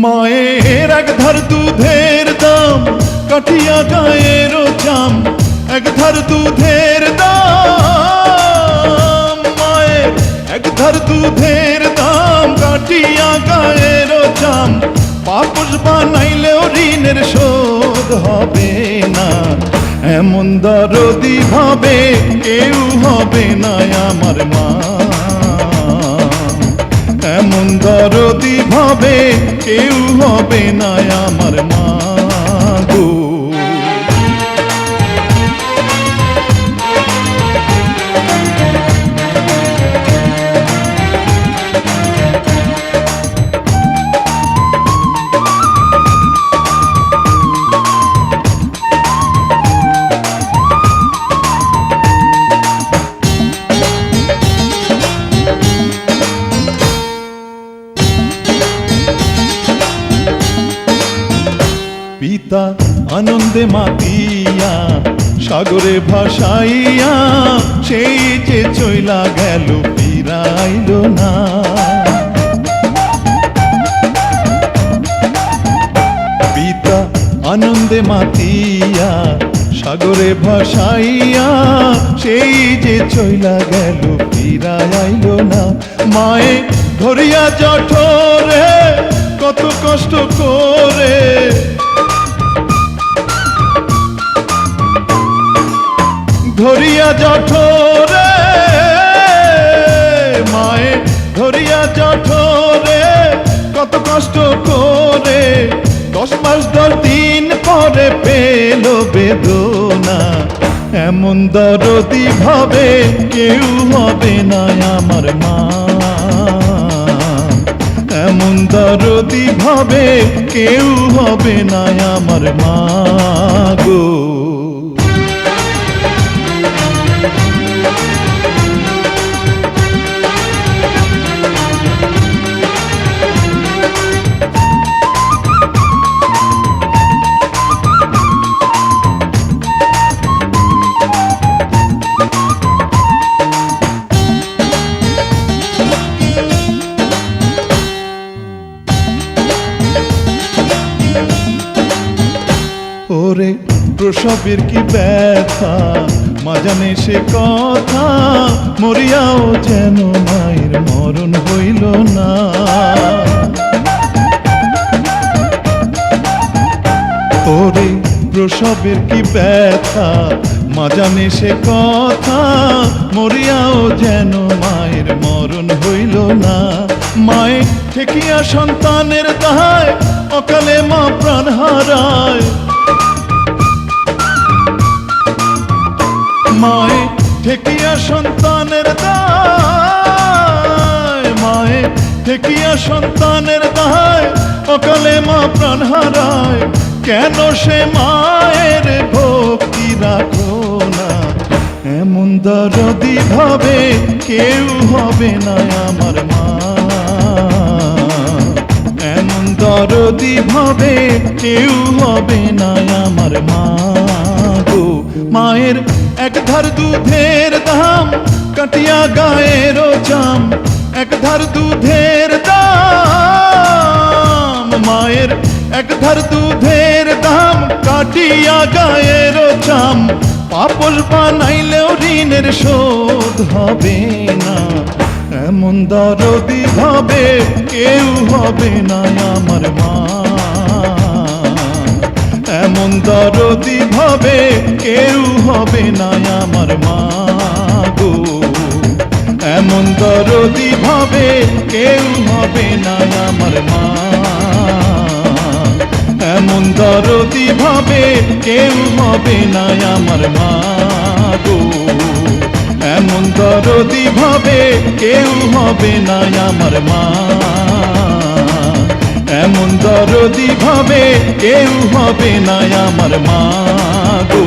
মায়ের এক ধার দুধের দাম কাঠিয়া গায়ের চাম, এক ধার দুধের দাম, মায়ের এক ধার দুধের দাম কাঠিয়া গায়ের চাম, পাপস বানাইলেও ঋণের শোধ হবে না। এমন দরদি ভাবে কেউ হবে না আমার মা, এমন দরদি ভাবে কেউ হবে না আমার মা গো। পিতা আনন্দে মাতিয়া সাগরে ভাসাইয়া, সেই যে চইলা গেল ফিরাইল না। পিতা আনন্দে মাতিয়া সাগরে ভাসাইয়া, সেই যে চইলা গেল ফিরাইল না। মায়ে ধরিয়া জঠরে কত কষ্ট করে, ধরিয়া জঠরে, মায়ে ধরিয়া জঠরে কত কষ্ট করে, 10 মাস 10 দিন পরে পেল বেদনা। এমন দরদি ভাবে কেউ হবে না আমার মা, এমন দরদি ভাবে কেউ হবে না আমার মা গো। ওরে প্রসবের কি ব্যথা মা জানে সে কথা, মরিয়াও যেন মায়ের মরণ হইল না। ওরে প্রসবের কি ব্যথা মা জানে সে কথা, মরিয়াও যেন মায়ের মরণ হইল না। মায়ে ঠেকিয়া সন্তানের দায় অকালে মা প্রাণ হারায়, মায়ে ঠেকিয়া সন্তানের দায়, মায়ে ঠেকিয়া সন্তানের দায় অকালে মা প্রাণ হারায়। কেন সে মায়ের ভক্তি রাখো না, এমন দরদি ভাবে কেউ হবে না আমার মা, এমন দরদি ভাবে কেউ হবে না আমার মা গো। মায়ের এক ধার দুধের দাম কাটিয়া গায়ের চাম, এক ধার দুধের দাম, মায়ের এক ধার দুধের দাম কাটিয়া গায়ের চাম, পাপস বানাইলেও ঋণের শোধ হবে না। এমন দরদি ভাবে কেউ হবে না আমার মা, এমন দরদি ভাবে কেউ হবে না আমার মা গো। এমন দরদি ভাবে কেউ হবে না আমার মা, এমন দরদি ভাবে কেউ হবে না আমার মা গো। এমন দরদি ভাবে কেউ হবে না আমার মা, এমন দরদি ভাবে কেউ হবে না আমার মা গো।